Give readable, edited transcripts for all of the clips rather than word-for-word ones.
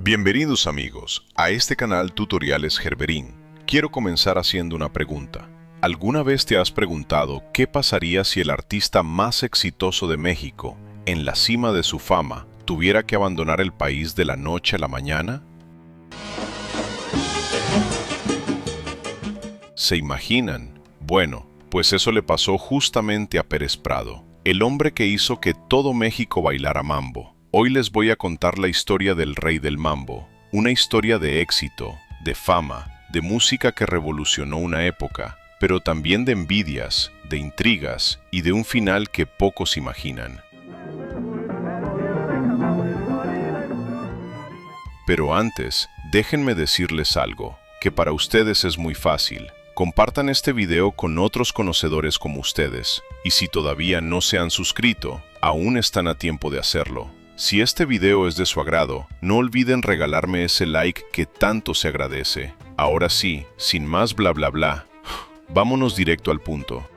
Bienvenidos amigos a este canal Tutoriales Gerberín. Quiero comenzar haciendo una pregunta. ¿Alguna vez te has preguntado qué pasaría si el artista más exitoso de México, en la cima de su fama, tuviera que abandonar el país de la noche a la mañana? ¿Se imaginan? Bueno, pues eso le pasó justamente a Pérez Prado, el hombre que hizo que todo México bailara mambo. Hoy les voy a contar la historia del rey del mambo, una historia de éxito, de fama, de música que revolucionó una época, pero también de envidias, de intrigas y de un final que pocos imaginan. Pero antes, déjenme decirles algo, que para ustedes es muy fácil. Compartan este video con otros conocedores como ustedes, y si todavía no se han suscrito, aún están a tiempo de hacerlo. Si este video es de su agrado, no olviden regalarme ese like que tanto se agradece. Ahora sí, sin más bla bla bla, vámonos directo al punto.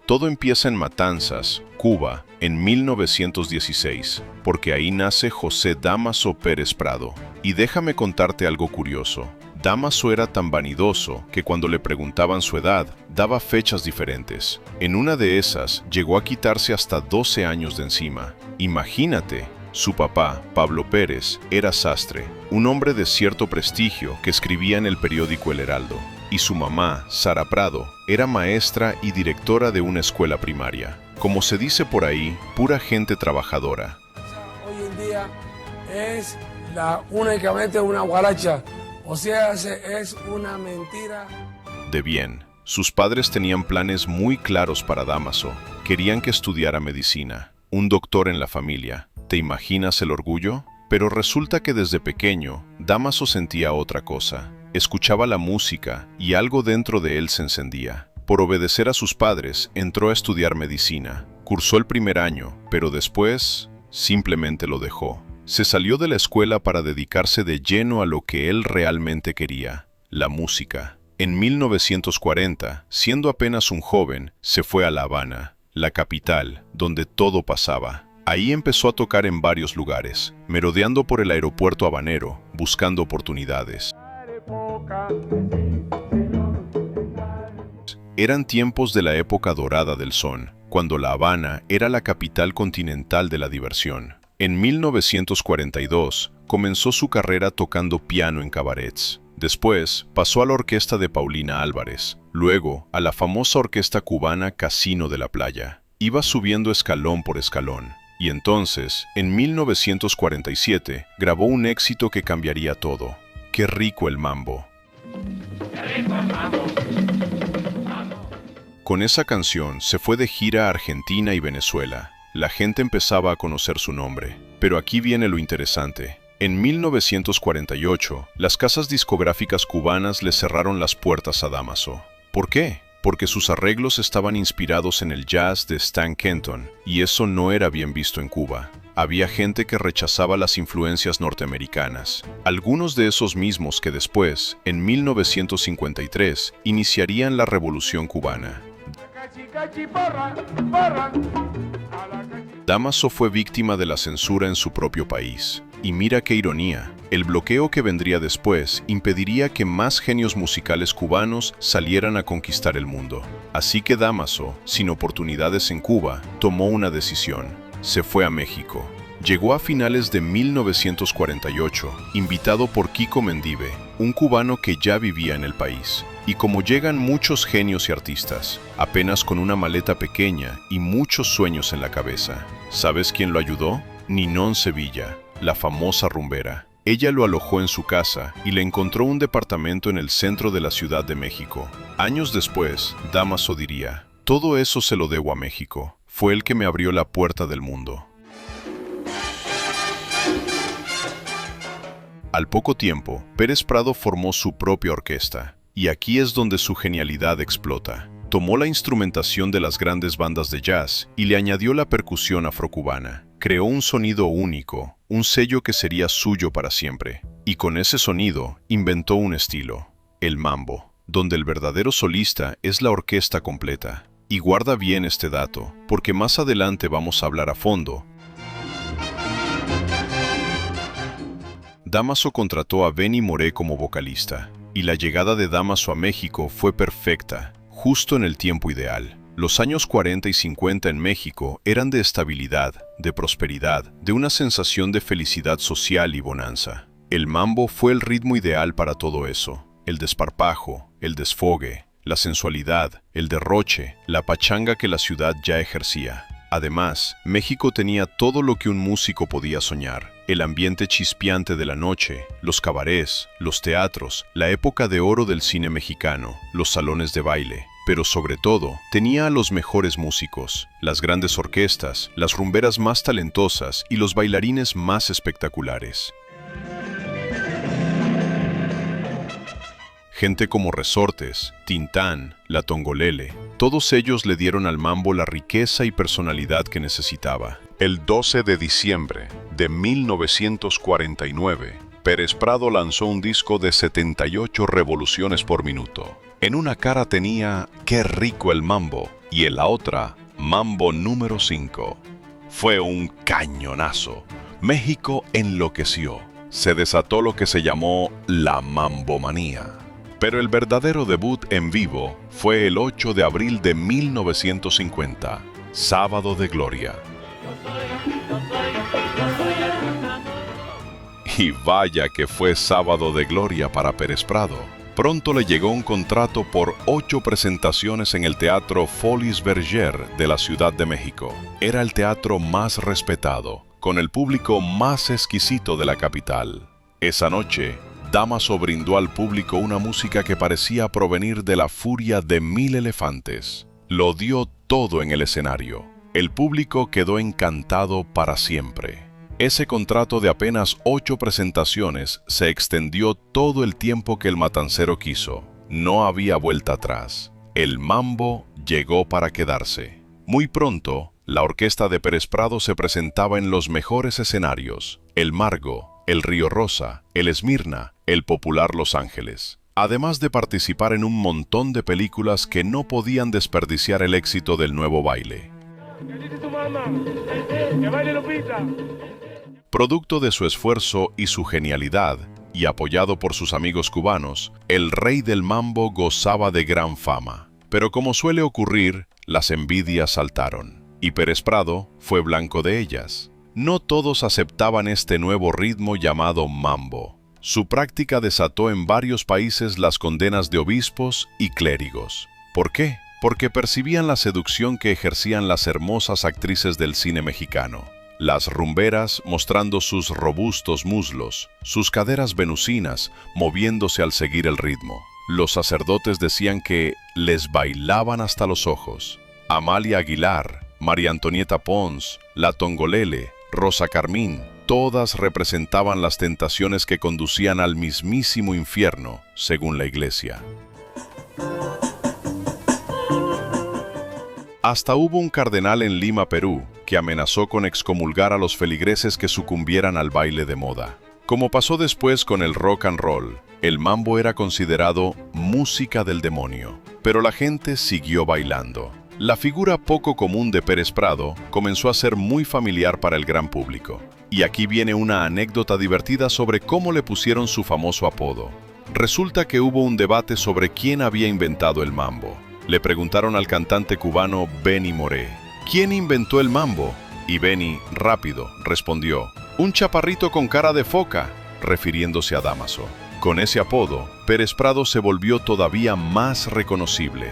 Todo empieza en Matanzas, Cuba, en 1916, porque ahí nace José Dámaso Pérez Prado. Y déjame contarte algo curioso. Dámaso era tan vanidoso que cuando le preguntaban su edad, daba fechas diferentes. En una de esas, llegó a quitarse hasta 12 años de encima. Imagínate, su papá, Pablo Pérez, era sastre, un hombre de cierto prestigio que escribía en el periódico El Heraldo. Y su mamá, Sara Prado, era maestra y directora de una escuela primaria. Como se dice por ahí, pura gente trabajadora. Hoy en día es únicamente una guaracha. O sea, es una mentira. De bien, sus padres tenían planes muy claros para Dámaso. Querían que estudiara medicina, un doctor en la familia. ¿Te imaginas el orgullo? Pero resulta que desde pequeño, Dámaso sentía otra cosa. Escuchaba la música y algo dentro de él se encendía. Por obedecer a sus padres, entró a estudiar medicina. Cursó el primer año, pero después simplemente lo dejó. Se salió de la escuela para dedicarse de lleno a lo que él realmente quería, la música. En 1940, siendo apenas un joven, se fue a La Habana, la capital, donde todo pasaba. Ahí empezó a tocar en varios lugares, merodeando por el aeropuerto habanero, buscando oportunidades. Eran tiempos de la época dorada del son, cuando La Habana era la capital continental de la diversión. En 1942, comenzó su carrera tocando piano en cabarets. Después, pasó a la orquesta de Paulina Álvarez, luego a la famosa orquesta cubana Casino de la Playa. Iba subiendo escalón por escalón, y entonces, en 1947, grabó un éxito que cambiaría todo. ¡Qué rico el mambo! ¡Qué rico el mambo! Con esa canción se fue de gira a Argentina y Venezuela. La gente empezaba a conocer su nombre. Pero aquí viene lo interesante. En 1948, las casas discográficas cubanas le cerraron las puertas a Dámaso. ¿Por qué? Porque sus arreglos estaban inspirados en el jazz de Stan Kenton, y eso no era bien visto en Cuba. Había gente que rechazaba las influencias norteamericanas. Algunos de esos mismos que después, en 1953, iniciarían la Revolución Cubana. Dámaso fue víctima de la censura en su propio país. Y mira qué ironía, el bloqueo que vendría después impediría que más genios musicales cubanos salieran a conquistar el mundo. Así que Dámaso, sin oportunidades en Cuba, tomó una decisión. Se fue a México. Llegó a finales de 1948, invitado por Kiko Mendive, un cubano que ya vivía en el país. Y como llegan muchos genios y artistas, apenas con una maleta pequeña y muchos sueños en la cabeza. ¿Sabes quién lo ayudó? Ninón Sevilla, la famosa rumbera. Ella lo alojó en su casa y le encontró un departamento en el centro de la Ciudad de México. Años después, Dámaso diría, todo eso se lo debo a México. Fue el que me abrió la puerta del mundo. Al poco tiempo, Pérez Prado formó su propia orquesta. Y aquí es donde su genialidad explota. Tomó la instrumentación de las grandes bandas de jazz y le añadió la percusión afrocubana. Creó un sonido único, un sello que sería suyo para siempre. Y con ese sonido inventó un estilo, el mambo, donde el verdadero solista es la orquesta completa. Y guarda bien este dato, porque más adelante vamos a hablar a fondo Dámaso contrató a Benny Moré como vocalista, y la llegada de Dámaso a México fue perfecta, justo en el tiempo ideal. Los años 40 y 50 en México eran de estabilidad, de prosperidad, de una sensación de felicidad social y bonanza. El mambo fue el ritmo ideal para todo eso. El desparpajo, el desfogue, la sensualidad, el derroche, la pachanga que la ciudad ya ejercía. Además, México tenía todo lo que un músico podía soñar: el ambiente chispeante de la noche, los cabarets, los teatros, la época de oro del cine mexicano, los salones de baile. Pero sobre todo, tenía a los mejores músicos, las grandes orquestas, las rumberas más talentosas y los bailarines más espectaculares. Gente como Resortes, Tintán, La Tongolele, todos ellos le dieron al mambo la riqueza y personalidad que necesitaba. El 12 de diciembre de 1949, Pérez Prado lanzó un disco de 78 revoluciones por minuto. En una cara tenía "Qué rico el mambo" y en la otra, "Mambo número 5". Fue un cañonazo. México enloqueció. Se desató lo que se llamó la mambomanía. Pero el verdadero debut en vivo fue el 8 de abril de 1950, Sábado de Gloria. Y vaya que fue Sábado de Gloria para Pérez Prado. Pronto le llegó un contrato por 8 presentaciones en el Teatro Folies Bergère de la Ciudad de México. Era el teatro más respetado, con el público más exquisito de la capital. Esa noche, Dámaso brindó al público una música que parecía provenir de la furia de 1000 elefantes. Lo dio todo en el escenario. El público quedó encantado para siempre. Ese contrato de apenas 8 presentaciones se extendió todo el tiempo que el matancero quiso. No había vuelta atrás. El mambo llegó para quedarse. Muy pronto, la orquesta de Pérez Prado se presentaba en los mejores escenarios: el Margo, el Río Rosa, el Esmirna, el popular Los Ángeles. Además de participar en un montón de películas que no podían desperdiciar el éxito del nuevo baile. Producto de su esfuerzo y su genialidad, y apoyado por sus amigos cubanos, el rey del mambo gozaba de gran fama. Pero como suele ocurrir, las envidias saltaron, y Pérez Prado fue blanco de ellas. No todos aceptaban este nuevo ritmo llamado mambo. Su práctica desató en varios países las condenas de obispos y clérigos. ¿Por qué? Porque percibían la seducción que ejercían las hermosas actrices del cine mexicano. Las rumberas mostrando sus robustos muslos, sus caderas venusinas moviéndose al seguir el ritmo. Los sacerdotes decían que les bailaban hasta los ojos. Amalia Aguilar, María Antonieta Pons, La Tongolele, Rosa Carmín, todas representaban las tentaciones que conducían al mismísimo infierno, según la Iglesia. Hasta hubo un cardenal en Lima, Perú, que amenazó con excomulgar a los feligreses que sucumbieran al baile de moda. Como pasó después con el rock and roll, el mambo era considerado música del demonio, pero la gente siguió bailando. La figura poco común de Pérez Prado comenzó a ser muy familiar para el gran público. Y aquí viene una anécdota divertida sobre cómo le pusieron su famoso apodo. Resulta que hubo un debate sobre quién había inventado el mambo. Le preguntaron al cantante cubano Benny Moré: ¿quién inventó el mambo? Y Benny, rápido, respondió: un chaparrito con cara de foca, refiriéndose a Dámaso. Con ese apodo, Pérez Prado se volvió todavía más reconocible.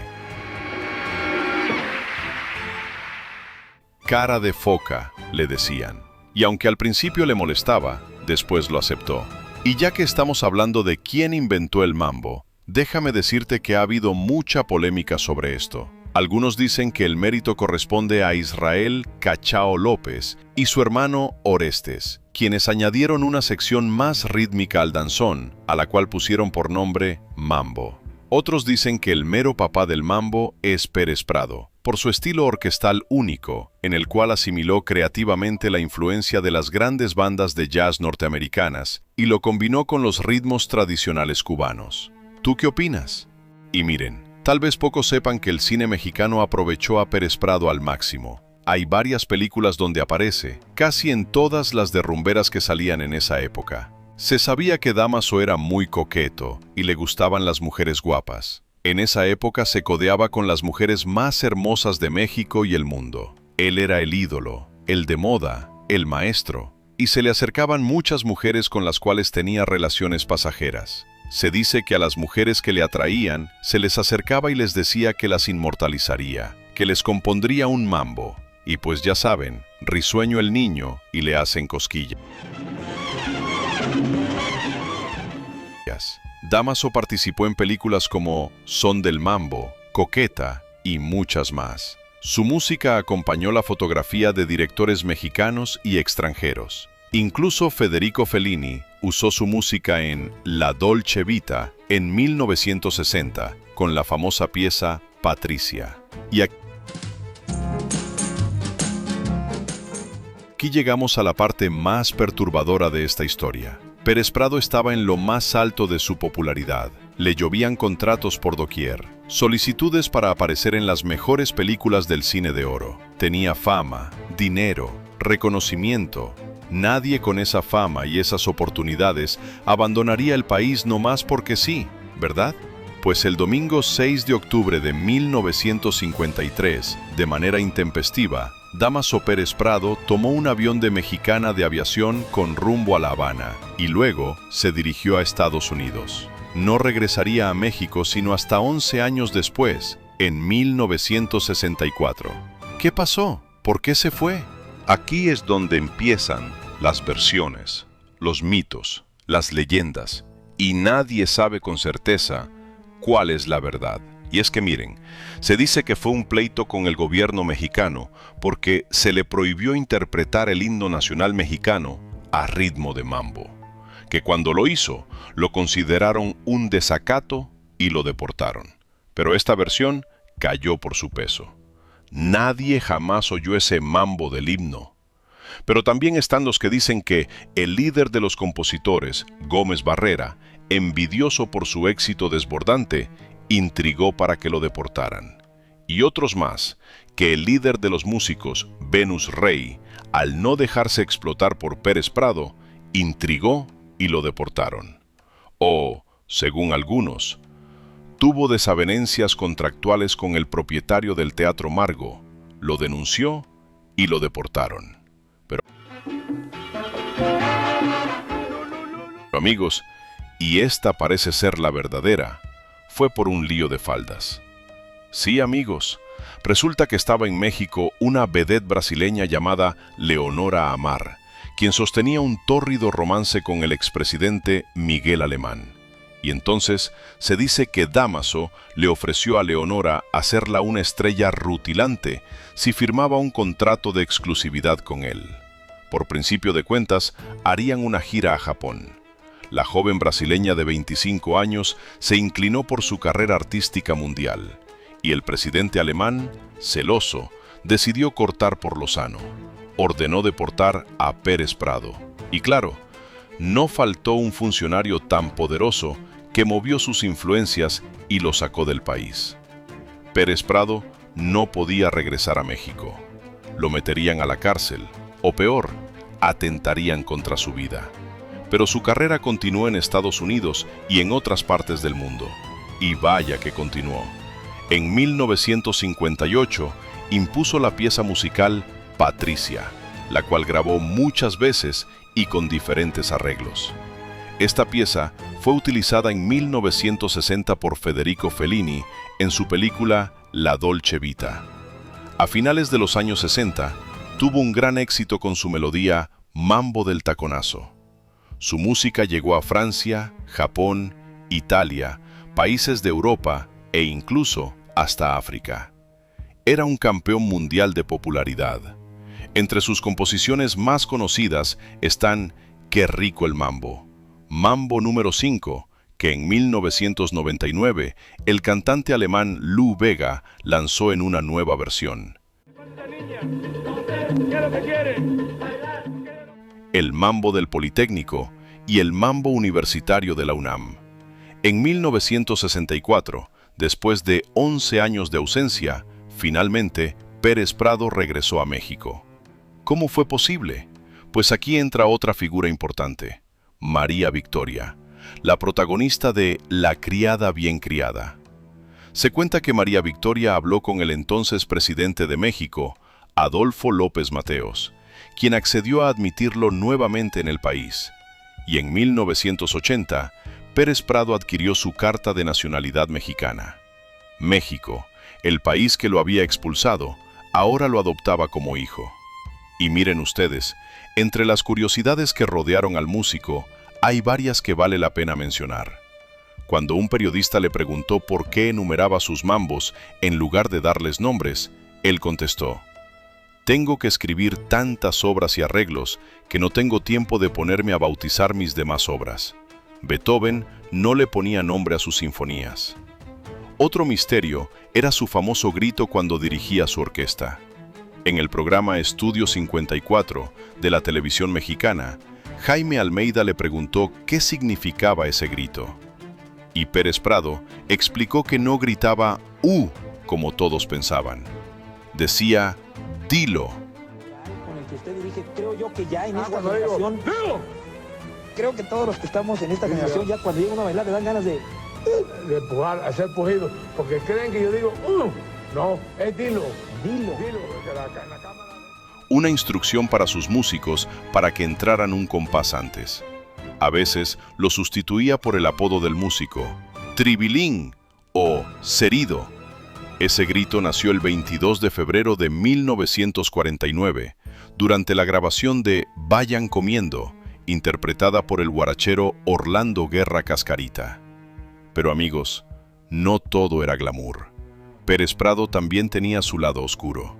Cara de foca, le decían. Y aunque al principio le molestaba, después lo aceptó. Y ya que estamos hablando de quién inventó el mambo, déjame decirte que ha habido mucha polémica sobre esto. Algunos dicen que el mérito corresponde a Israel Cachao López y su hermano Orestes, quienes añadieron una sección más rítmica al danzón, a la cual pusieron por nombre mambo. Otros dicen que el mero papá del mambo es Pérez Prado, por su estilo orquestal único, en el cual asimiló creativamente la influencia de las grandes bandas de jazz norteamericanas y lo combinó con los ritmos tradicionales cubanos. ¿Tú qué opinas? Y miren, tal vez pocos sepan que el cine mexicano aprovechó a Pérez Prado al máximo. Hay varias películas donde aparece, casi en todas las de rumberas que salían en esa época. Se sabía que Dámaso era muy coqueto y le gustaban las mujeres guapas. En esa época se codeaba con las mujeres más hermosas de México y el mundo. Él era el ídolo, el de moda, el maestro, y se le acercaban muchas mujeres con las cuales tenía relaciones pasajeras. Se dice que a las mujeres que le atraían se les acercaba y les decía que las inmortalizaría, que les compondría un mambo. Y pues ya saben, risueño el niño y le hacen cosquillas. Dámaso participó en películas como Son del Mambo, Coqueta y muchas más. Su música acompañó la fotografía de directores mexicanos y extranjeros. Incluso Federico Fellini usó su música en La Dolce Vita en 1960 con la famosa pieza Patricia. Y aquí llegamos a la parte más perturbadora de esta historia. Pérez Prado estaba en lo más alto de su popularidad. Le llovían contratos por doquier, solicitudes para aparecer en las mejores películas del cine de oro. Tenía fama, dinero, reconocimiento. Nadie con esa fama y esas oportunidades abandonaría el país nomás porque sí, ¿verdad? Pues el domingo 6 de octubre de 1953, de manera intempestiva, Dámaso Pérez Prado tomó un avión de Mexicana de Aviación con rumbo a La Habana y luego se dirigió a Estados Unidos. No regresaría a México sino hasta 11 años después, en 1964. ¿Qué pasó? ¿Por qué se fue? Aquí es donde empiezan las versiones, los mitos, las leyendas, y nadie sabe con certeza cuál es la verdad. Y es que miren, se dice que fue un pleito con el gobierno mexicano porque se le prohibió interpretar el himno nacional mexicano a ritmo de mambo, que cuando lo hizo lo consideraron un desacato y lo deportaron. Pero esta versión cayó por su peso. Nadie jamás oyó ese mambo del himno. Pero también están los que dicen que el líder de los compositores, Gómez Barrera, envidioso por su éxito desbordante, intrigó para que lo deportaran. Y otros más, que el líder de los músicos, Venus Rey, al no dejarse explotar por Pérez Prado, intrigó y lo deportaron. O, según algunos, tuvo desavenencias contractuales con el propietario del Teatro Margo, lo denunció y lo deportaron. Pero amigos, y esta parece ser la verdadera, fue por un lío de faldas. Sí, amigos, resulta que estaba en México una vedette brasileña llamada Leonora Amar, quien sostenía un tórrido romance con el expresidente Miguel Alemán. Y entonces se dice que Dámaso le ofreció a Leonora hacerla una estrella rutilante si firmaba un contrato de exclusividad con él. Por principio de cuentas, harían una gira a Japón. La joven brasileña de 25 años se inclinó por su carrera artística mundial, y el presidente alemán, celoso, decidió cortar por lo sano. Ordenó deportar a Pérez Prado. Y claro, no faltó un funcionario tan poderoso que movió sus influencias y lo sacó del país. Pérez Prado no podía regresar a México. Lo meterían a la cárcel, o peor, atentarían contra su vida. Pero su carrera continuó en Estados Unidos y en otras partes del mundo. Y vaya que continuó. En 1958 impuso la pieza musical Patricia, la cual grabó muchas veces y con diferentes arreglos. Esta pieza fue utilizada en 1960 por Federico Fellini en su película La Dolce Vita. A finales de los años 60, tuvo un gran éxito con su melodía Mambo del Taconazo. Su música llegó a Francia, Japón, Italia, países de Europa e incluso hasta África. Era un campeón mundial de popularidad. Entre sus composiciones más conocidas están Qué rico el mambo, Mambo número 5, que en 1999 el cantante alemán Lou Bega lanzó en una nueva versión. El Mambo del Politécnico y el Mambo Universitario de la UNAM. En 1964, después de 11 años de ausencia, finalmente Pérez Prado regresó a México. ¿Cómo fue posible? Pues aquí entra otra figura importante, María Victoria, la protagonista de La criada bien criada. Se cuenta que María Victoria habló con el entonces presidente de México, Adolfo López Mateos, quien accedió a admitirlo nuevamente en el país. Y en 1980, Pérez Prado adquirió su carta de nacionalidad mexicana. México, el país que lo había expulsado, ahora lo adoptaba como hijo. Y miren ustedes, entre las curiosidades que rodearon al músico, hay varias que vale la pena mencionar. Cuando un periodista le preguntó por qué enumeraba sus mambos en lugar de darles nombres, él contestó: «Tengo que escribir tantas obras y arreglos que no tengo tiempo de ponerme a bautizar mis demás obras». Beethoven no le ponía nombre a sus sinfonías. Otro misterio era su famoso grito cuando dirigía su orquesta. En el programa Estudio 54 de la televisión mexicana, Jaime Almeida le preguntó qué significaba ese grito. Y Pérez Prado explicó que no gritaba como todos pensaban. Decía «dilo». Con el que usted dirige, creo yo que ya en esta generación, creo que todos los que estamos en esta generación, ya cuando llega uno a bailar le dan ganas de empujar, hacer pujido, porque creen que yo digo no, es dilo. dilo. Porque la cámara... Una instrucción para sus músicos para que entraran un compás antes. A veces lo sustituía por el apodo del músico, Tribilín o Cerido. Ese grito nació el 22 de febrero de 1949, durante la grabación de Vayan Comiendo, interpretada por el guarachero Orlando Guerra Cascarita. Pero amigos, no todo era glamour. Pérez Prado también tenía su lado oscuro.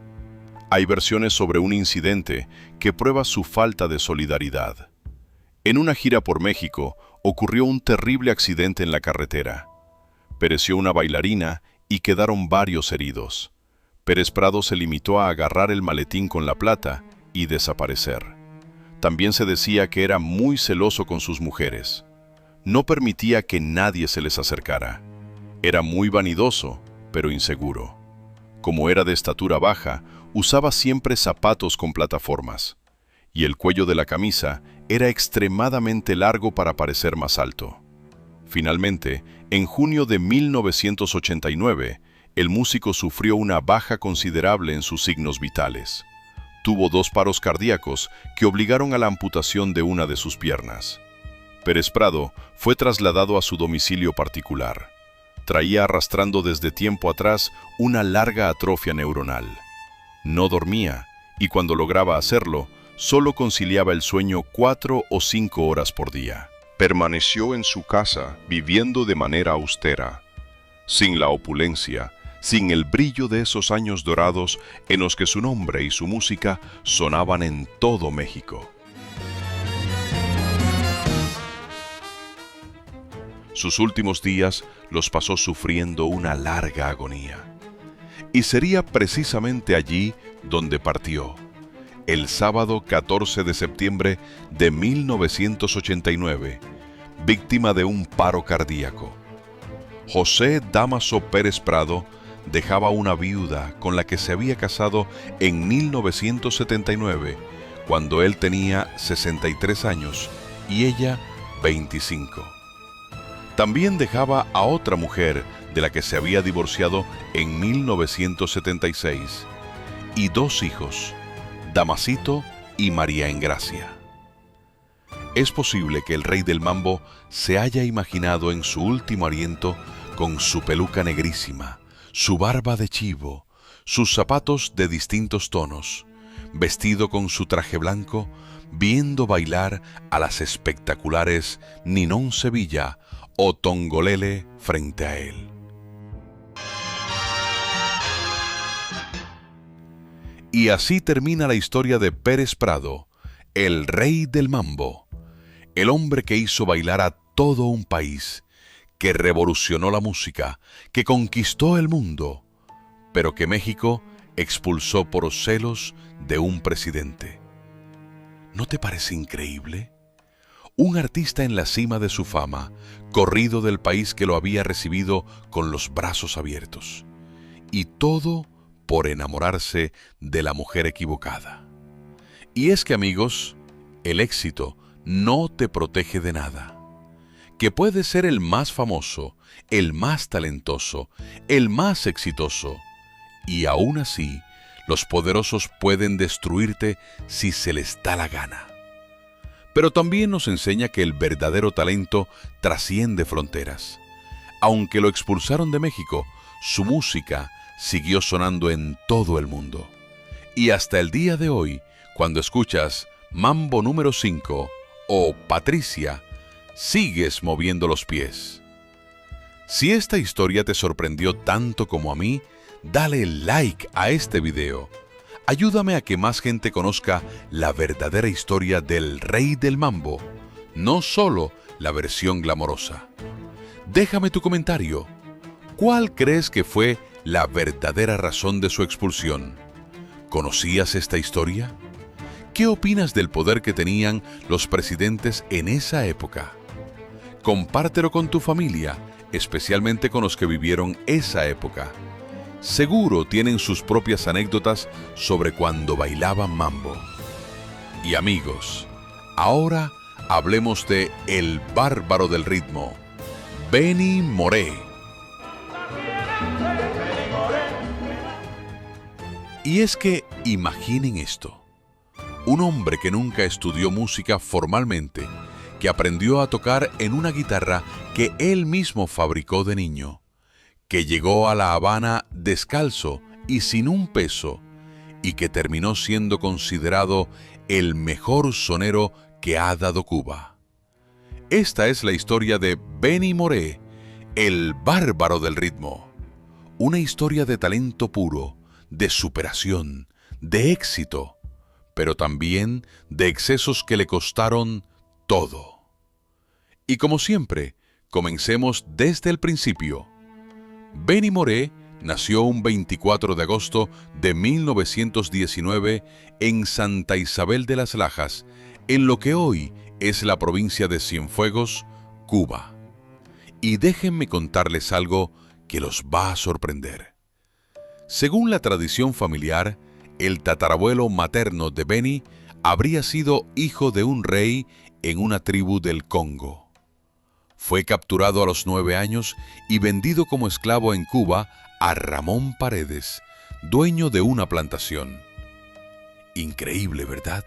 Hay versiones sobre un incidente que prueba su falta de solidaridad. En una gira por México ocurrió un terrible accidente en la carretera. Pereció una bailarina y quedaron varios heridos. Pérez Prado se limitó a agarrar el maletín con la plata y desaparecer. También se decía que era muy celoso con sus mujeres. No permitía que nadie se les acercara. Era muy vanidoso, pero inseguro. Como era de estatura baja, usaba siempre zapatos con plataformas. Y el cuello de la camisa era extremadamente largo para parecer más alto. Finalmente, en junio de 1989, el músico sufrió una baja considerable en sus signos vitales. Tuvo 2 paros cardíacos que obligaron a la amputación de una de sus piernas. Pérez Prado fue trasladado a su domicilio particular. Traía arrastrando desde tiempo atrás una larga atrofia neuronal. No dormía, y cuando lograba hacerlo, solo conciliaba el sueño 4 o 5 horas por día. Permaneció en su casa, viviendo de manera austera, sin la opulencia, sin el brillo de esos años dorados en los que su nombre y su música sonaban en todo México. Sus últimos días los pasó sufriendo una larga agonía. Y sería precisamente allí donde partió, el sábado 14 de septiembre de 1989, víctima de un paro cardíaco. José Dámaso Pérez Prado dejaba una viuda con la que se había casado en 1979, cuando él tenía 63 años y ella 25. También dejaba a otra mujer de la que se había divorciado en 1976 y 2 hijos, Damasito y María Engracia. Es posible que el rey del mambo se haya imaginado en su último aliento con su peluca negrísima, su barba de chivo, sus zapatos de distintos tonos, vestido con su traje blanco, viendo bailar a las espectaculares Ninón Sevilla o Tongolele frente a él. Y así termina la historia de Pérez Prado, el rey del mambo, el hombre que hizo bailar a todo un país, que revolucionó la música, que conquistó el mundo, pero que México expulsó por celos de un presidente. ¿No te parece increíble? Un artista en la cima de su fama, corrido del país que lo había recibido con los brazos abiertos. Y todo por enamorarse de la mujer equivocada. Y es que, amigos, el éxito no te protege de nada. Que puedes ser el más famoso, el más talentoso, el más exitoso, y aún así, los poderosos pueden destruirte si se les da la gana. Pero también nos enseña que el verdadero talento trasciende fronteras. Aunque lo expulsaron de México, su música siguió sonando en todo el mundo. Y hasta el día de hoy, cuando escuchas Mambo número 5 o Patricia, sigues moviendo los pies. Si esta historia te sorprendió tanto como a mí, dale like a este video. Ayúdame a que más gente conozca la verdadera historia del rey del mambo, no solo la versión glamorosa. Déjame tu comentario. ¿Cuál crees que fue la verdadera razón de su expulsión? ¿Conocías esta historia? ¿Qué opinas del poder que tenían los presidentes en esa época? Compártelo con tu familia, especialmente con los que vivieron esa época. Seguro tienen sus propias anécdotas sobre cuando bailaban mambo. Y amigos, ahora hablemos de el bárbaro del ritmo, Benny Moré. Y es que imaginen esto, un hombre que nunca estudió música formalmente, que aprendió a tocar en una guitarra que él mismo fabricó de niño, que llegó a La Habana descalzo y sin un peso, y que terminó siendo considerado el mejor sonero que ha dado Cuba. Esta es la historia de Benny Moré, el bárbaro del ritmo. Una historia de talento puro, de superación, de éxito, pero también de excesos que le costaron todo. Y como siempre, comencemos desde el principio. Benny Moré nació un 24 de agosto de 1919 en Santa Isabel de las Lajas, en lo que hoy es la provincia de Cienfuegos, Cuba. Y déjenme contarles algo que los va a sorprender. Según la tradición familiar, el tatarabuelo materno de Benny habría sido hijo de un rey en una tribu del Congo. Fue capturado a los 9 años y vendido como esclavo en Cuba a Ramón Paredes, dueño de una plantación. Increíble, ¿verdad?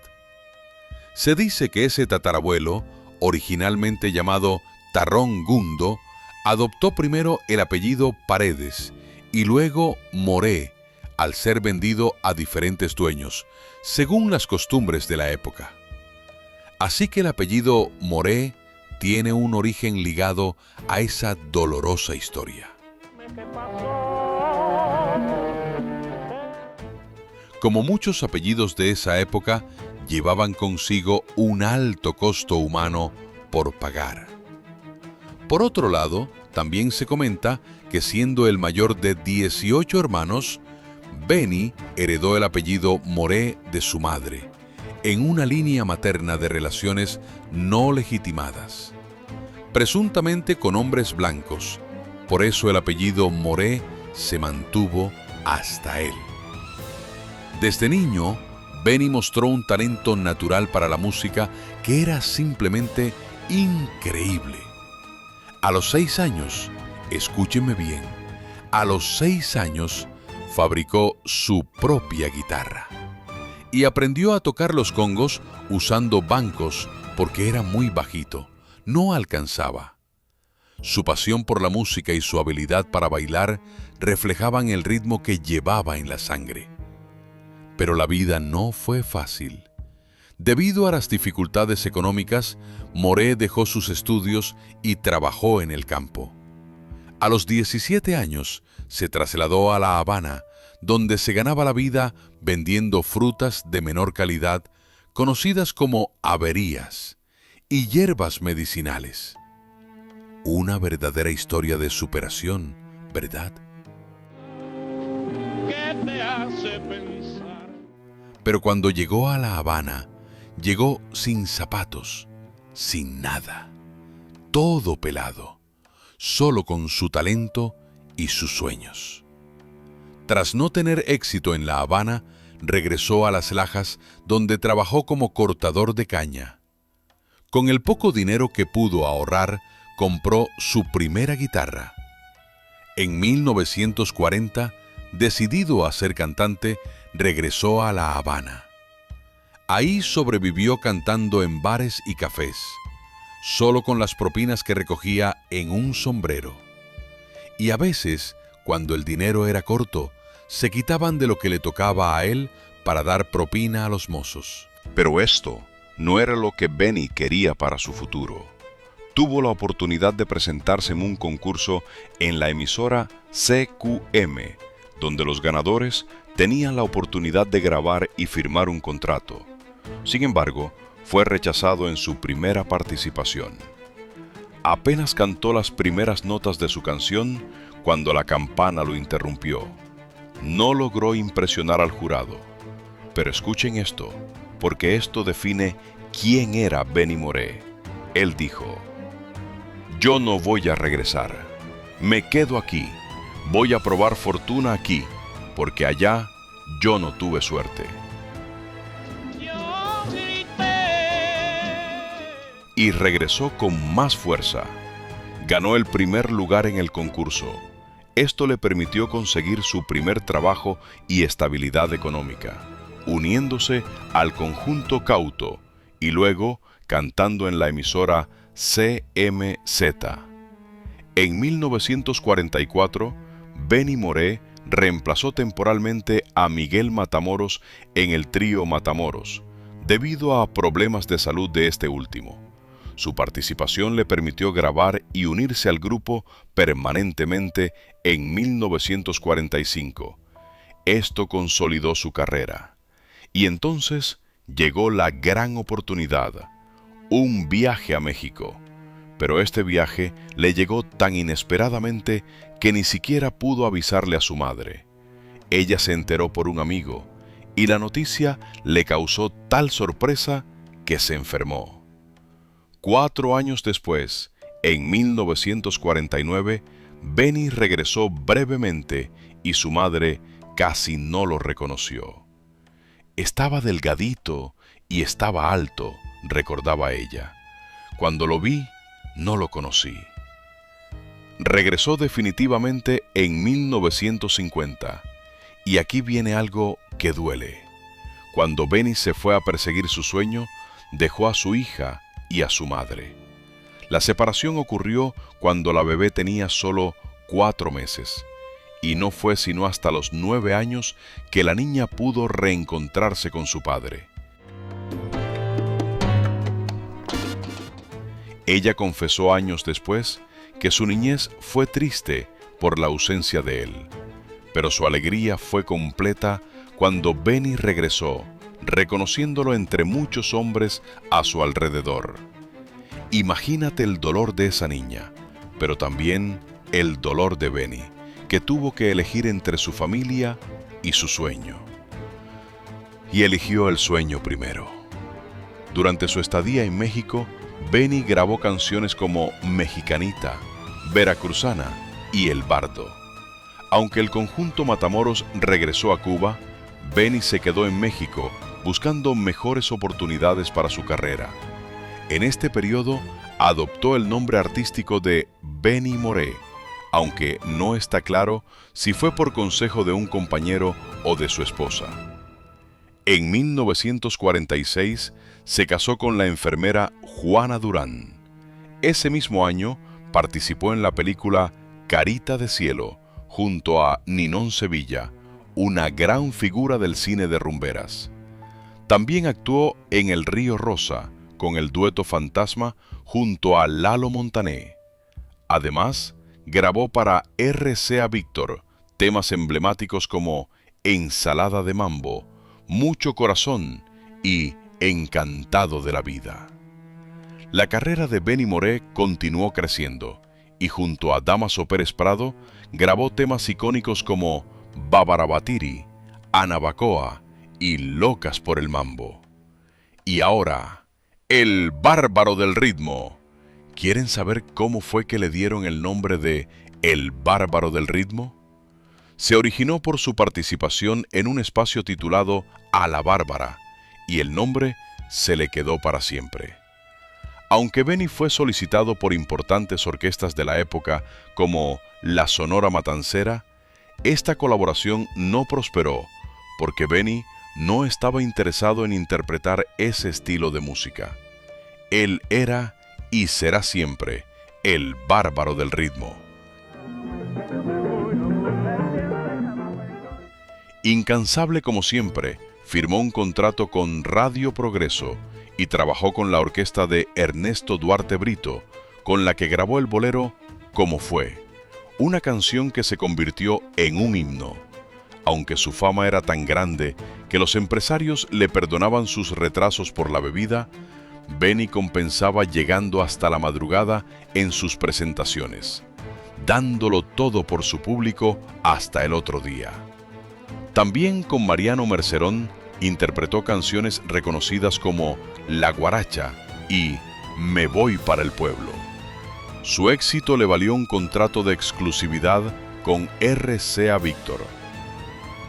Se dice que ese tatarabuelo, originalmente llamado Tarrón Gundo, adoptó primero el apellido Paredes y luego Moré, al ser vendido a diferentes dueños, según las costumbres de la época. Así que el apellido Moré tiene un origen ligado a esa dolorosa historia. Como muchos apellidos de esa época, llevaban consigo un alto costo humano por pagar. Por otro lado, también se comenta que siendo el mayor de 18 hermanos, Benny heredó el apellido Moré de su madre, en una línea materna de relaciones no legitimadas, presuntamente con hombres blancos. Por eso el apellido Moré se mantuvo hasta él. Desde niño, Benny mostró un talento natural para la música que era simplemente increíble. A los 6 años, escúchenme bien, a los 6 años fabricó su propia guitarra y aprendió a tocar los congos usando bancos porque era muy bajito, no alcanzaba. Su pasión por la música y su habilidad para bailar reflejaban el ritmo que llevaba en la sangre. Pero la vida no fue fácil. Debido a las dificultades económicas, Moré dejó sus estudios y trabajó en el campo. A los 17 años se trasladó a La Habana, donde se ganaba la vida vendiendo frutas de menor calidad, conocidas como averías, y hierbas medicinales. Una verdadera historia de superación, ¿verdad? ¿Qué te hace pensar? Pero cuando llegó a La Habana, llegó sin zapatos, sin nada, todo pelado, solo con su talento y sus sueños. Tras no tener éxito en La Habana, regresó a Las Lajas, donde trabajó como cortador de caña. Con el poco dinero que pudo ahorrar, compró su primera guitarra. En 1940, decidido a ser cantante, regresó a La Habana. Ahí sobrevivió cantando en bares y cafés, solo con las propinas que recogía en un sombrero. Y a veces, cuando el dinero era corto, se quitaban de lo que le tocaba a él para dar propina a los mozos. Pero esto no era lo que Benny quería para su futuro. Tuvo la oportunidad de presentarse en un concurso en la emisora CQM, donde los ganadores tenían la oportunidad de grabar y firmar un contrato. Sin embargo, fue rechazado en su primera participación. Apenas cantó las primeras notas de su canción cuando la campana lo interrumpió. No logró impresionar al jurado. Pero escuchen esto, porque esto define quién era Benny Moré. Él dijo: "Yo no voy a regresar. Me quedo aquí. Voy a probar fortuna aquí, porque allá yo no tuve suerte". Y regresó con más fuerza. Ganó el primer lugar en el concurso. Esto le permitió conseguir su primer trabajo y estabilidad económica, uniéndose al conjunto Cauto y luego cantando en la emisora CMZ. En 1944, Benny Moré reemplazó temporalmente a Miguel Matamoros en el trío Matamoros, debido a problemas de salud de este último. Su participación le permitió grabar y unirse al grupo permanentemente en 1945. Esto consolidó su carrera. Y entonces llegó la gran oportunidad, un viaje a México. Pero este viaje le llegó tan inesperadamente que ni siquiera pudo avisarle a su madre. Ella se enteró por un amigo, y la noticia le causó tal sorpresa que se enfermó. 4 años después, en 1949, Benny regresó brevemente y su madre casi no lo reconoció. Estaba delgadito y estaba alto, recordaba ella. Cuando lo vi, no lo conocí. Regresó definitivamente en 1950. Y aquí viene algo que duele. Cuando Benny se fue a perseguir su sueño, dejó a su hija y a su madre. La separación ocurrió cuando la bebé tenía solo 4 meses, y no fue sino hasta los 9 años que la niña pudo reencontrarse con su padre. Ella confesó años después que su niñez fue triste por la ausencia de él, pero su alegría fue completa cuando Benny regresó, reconociéndolo entre muchos hombres a su alrededor. Imagínate el dolor de esa niña, pero también el dolor de Benny, que tuvo que elegir entre su familia y su sueño. Y eligió el sueño primero. Durante su estadía en México, Benny grabó canciones como Mexicanita, Veracruzana y El Bardo. Aunque el conjunto Matamoros regresó a Cuba, Benny se quedó en México buscando mejores oportunidades para su carrera. En este periodo adoptó el nombre artístico de Benny Moré, aunque no está claro si fue por consejo de un compañero o de su esposa. En 1946 se casó con la enfermera Juana Durán. Ese mismo año participó en la película Carita de Cielo junto a Ninón Sevilla, una gran figura del cine de rumberas. También actuó en El Río Rosa con el dueto Fantasma junto a Lalo Montané. Además, grabó para RCA Víctor temas emblemáticos como Ensalada de Mambo, Mucho Corazón y Encantado de la Vida. La carrera de Benny Moré continuó creciendo y junto a Dámaso Pérez Prado grabó temas icónicos como Babarabatiri, Anabacoa y Locas por el Mambo. Y ahora, el Bárbaro del Ritmo. ¿Quieren saber cómo fue que le dieron el nombre de El Bárbaro del Ritmo? Se originó por su participación en un espacio titulado A la Bárbara, y el nombre se le quedó para siempre. Aunque Benny fue solicitado por importantes orquestas de la época como la Sonora Matancera, esta colaboración no prosperó porque Benny no estaba interesado en interpretar ese estilo de música. Él era y será siempre el bárbaro del ritmo. Incansable como siempre, firmó un contrato con Radio Progreso y trabajó con la orquesta de Ernesto Duarte Brito, con la que grabó el bolero Como Fue, una canción que se convirtió en un himno. Aunque su fama era tan grande que los empresarios le perdonaban sus retrasos por la bebida, Benny compensaba llegando hasta la madrugada en sus presentaciones, dándolo todo por su público hasta el otro día. También con Mariano Mercerón interpretó canciones reconocidas como La Guaracha y Me Voy para el Pueblo. Su éxito le valió un contrato de exclusividad con RCA Víctor.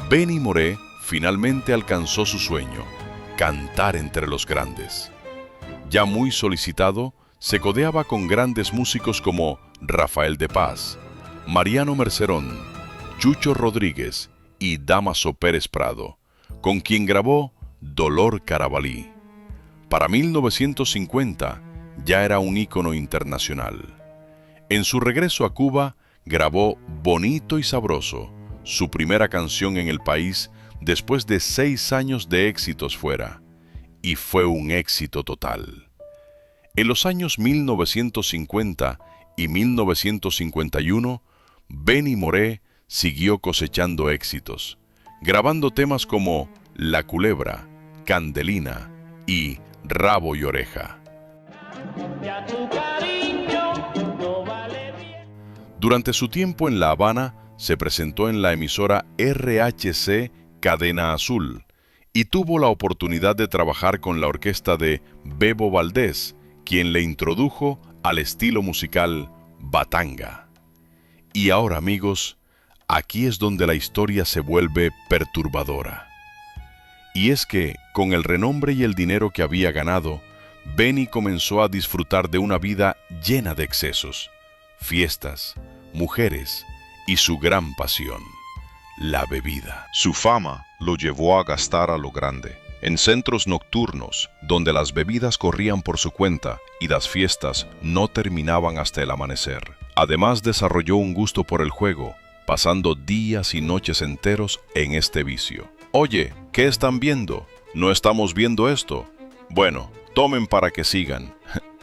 Benny Moré finalmente alcanzó su sueño, cantar entre los grandes. Ya muy solicitado, se codeaba con grandes músicos como Rafael de Paz, Mariano Mercerón, Chucho Rodríguez y Dámaso Pérez Prado, con quien grabó Dolor Carabalí. Para 1950 ya era un ícono internacional. En su regreso a Cuba, grabó Bonito y Sabroso, su primera canción en el país después de 6 años de éxitos fuera, y fue un éxito total. En los años 1950 y 1951, Benny Moré siguió cosechando éxitos, grabando temas como La Culebra, Candelina y Rabo y Oreja. Durante su tiempo en La Habana, se presentó en la emisora RHC Cadena Azul y tuvo la oportunidad de trabajar con la orquesta de Bebo Valdés, quien le introdujo al estilo musical batanga. Y ahora, amigos, aquí es donde la historia se vuelve perturbadora. Y es que, con el renombre y el dinero que había ganado, Benny comenzó a disfrutar de una vida llena de excesos, fiestas, mujeres y su gran pasión, la bebida. Su fama lo llevó a gastar a lo grande, en centros nocturnos donde las bebidas corrían por su cuenta y las fiestas no terminaban hasta el amanecer. Además, desarrolló un gusto por el juego, pasando días y noches enteros en este vicio. Oye, ¿qué están viendo? ¿No estamos viendo esto? Bueno, tomen para que sigan,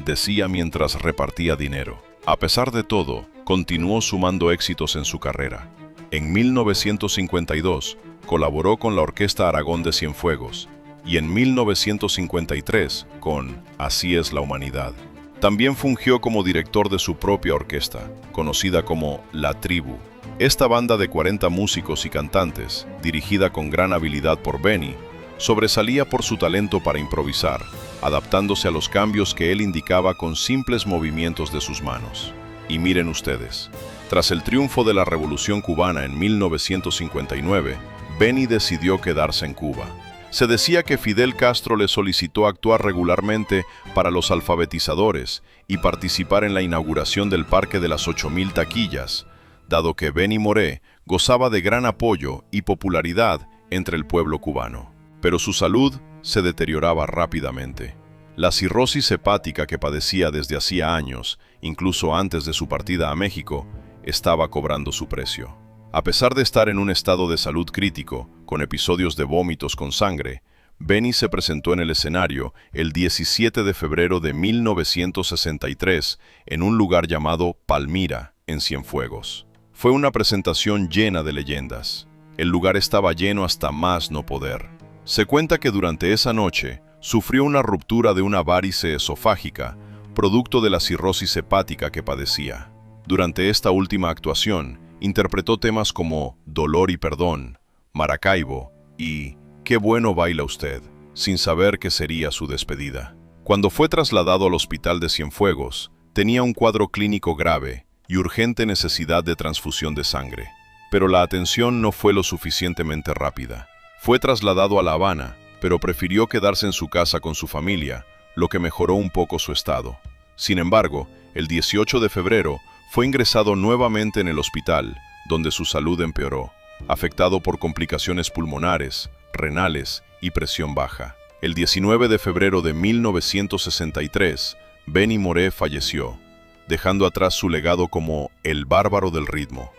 decía mientras repartía dinero. A pesar de todo, continuó sumando éxitos en su carrera. En 1952, colaboró con la Orquesta Aragón de Cienfuegos y en 1953 con Así es la Humanidad. También fungió como director de su propia orquesta, conocida como La Tribu. Esta banda de 40 músicos y cantantes, dirigida con gran habilidad por Benny, sobresalía por su talento para improvisar, adaptándose a los cambios que él indicaba con simples movimientos de sus manos. Y miren ustedes, tras el triunfo de la Revolución Cubana en 1959, Benny decidió quedarse en Cuba. Se decía que Fidel Castro le solicitó actuar regularmente para los alfabetizadores y participar en la inauguración del Parque de las 8,000 taquillas, dado que Benny Moré gozaba de gran apoyo y popularidad entre el pueblo cubano. Pero su salud se deterioraba rápidamente. La cirrosis hepática que padecía desde hacía años, incluso antes de su partida a México, estaba cobrando su precio. A pesar de estar en un estado de salud crítico, con episodios de vómitos con sangre, Benny se presentó en el escenario el 17 de febrero de 1963 en un lugar llamado Palmira, en Cienfuegos. Fue una presentación llena de leyendas. El lugar estaba lleno hasta más no poder. Se cuenta que durante esa noche sufrió una ruptura de una varice esofágica, producto de la cirrosis hepática que padecía. Durante esta última actuación, interpretó temas como Dolor y Perdón, Maracaibo y Qué bueno baila usted, sin saber que sería su despedida. Cuando fue trasladado al hospital de Cienfuegos, tenía un cuadro clínico grave y urgente necesidad de transfusión de sangre. Pero la atención no fue lo suficientemente rápida. Fue trasladado a La Habana, pero prefirió quedarse en su casa con su familia, lo que mejoró un poco su estado. Sin embargo, el 18 de febrero fue ingresado nuevamente en el hospital, donde su salud empeoró, afectado por complicaciones pulmonares, renales y presión baja. El 19 de febrero de 1963, Benny Moré falleció, dejando atrás su legado como el bárbaro del ritmo.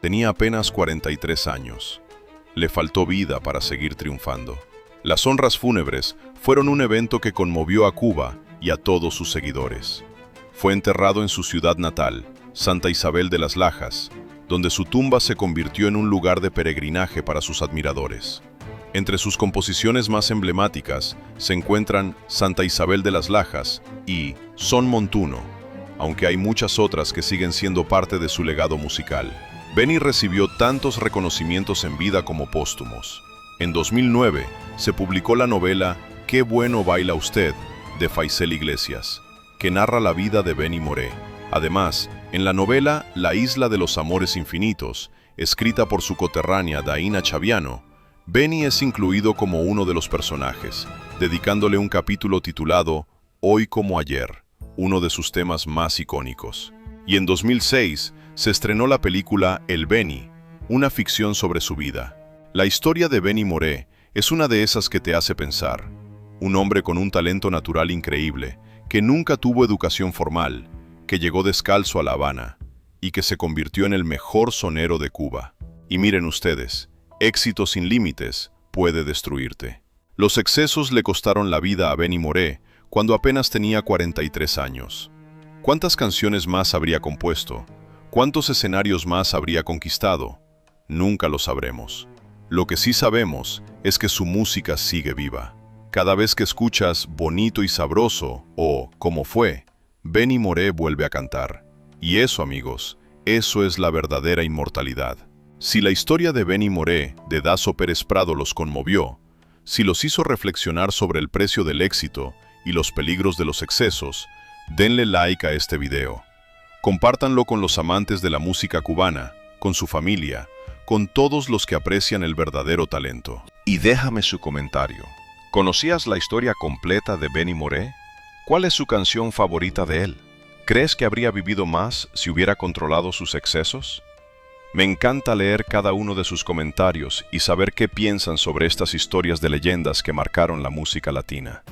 Tenía apenas 43 años. Le faltó vida para seguir triunfando. Las honras fúnebres fueron un evento que conmovió a Cuba y a todos sus seguidores. Fue enterrado en su ciudad natal, Santa Isabel de las Lajas, donde su tumba se convirtió en un lugar de peregrinaje para sus admiradores. Entre sus composiciones más emblemáticas se encuentran Santa Isabel de las Lajas y Son Montuno, aunque hay muchas otras que siguen siendo parte de su legado musical. Benny recibió tantos reconocimientos en vida como póstumos. En 2009 se publicó la novela Qué bueno baila usted, de Faisel Iglesias, que narra la vida de Benny Moré. Además, en la novela La isla de los amores infinitos, escrita por su coterránea Daina Chaviano, Benny es incluido como uno de los personajes, dedicándole un capítulo titulado Hoy como ayer, uno de sus temas más icónicos. Y en 2006 se estrenó la película El Benny, una ficción sobre su vida. La historia de Benny Moré es una de esas que te hace pensar. Un hombre con un talento natural increíble, que nunca tuvo educación formal, que llegó descalzo a La Habana y que se convirtió en el mejor sonero de Cuba. Y miren ustedes, éxito sin límites puede destruirte. Los excesos le costaron la vida a Benny Moré cuando apenas tenía 43 años. ¿Cuántas canciones más habría compuesto? ¿Cuántos escenarios más habría conquistado? Nunca lo sabremos. Lo que sí sabemos es que su música sigue viva. Cada vez que escuchas Bonito y Sabroso o Como fue, Benny Moré vuelve a cantar. Y eso, amigos, eso es la verdadera inmortalidad. Si la historia de Benny Moré de Dazo Pérez Prado los conmovió, si los hizo reflexionar sobre el precio del éxito y los peligros de los excesos, denle like a este video. Compártanlo con los amantes de la música cubana, con su familia, con todos los que aprecian el verdadero talento. Y déjame su comentario. ¿Conocías la historia completa de Benny Moré? ¿Cuál es su canción favorita de él? ¿Crees que habría vivido más si hubiera controlado sus excesos? Me encanta leer cada uno de sus comentarios y saber qué piensan sobre estas historias de leyendas que marcaron la música latina.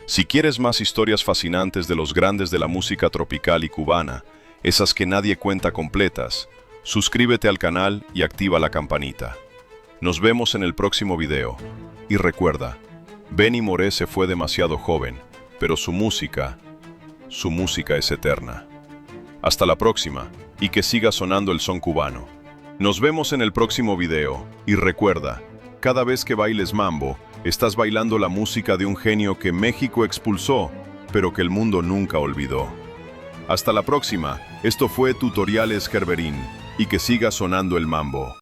Si quieres más historias fascinantes de los grandes de la música tropical y cubana, esas que nadie cuenta completas, suscríbete al canal y activa la campanita. Nos vemos en el próximo video. Y recuerda, Benny Moré se fue demasiado joven, pero su música es eterna. Hasta la próxima, y que siga sonando el son cubano. Nos vemos en el próximo video, y recuerda, cada vez que bailes mambo, estás bailando la música de un genio que México expulsó, pero que el mundo nunca olvidó. Hasta la próxima, esto fue Tutoriales Gerberín, y que siga sonando el mambo.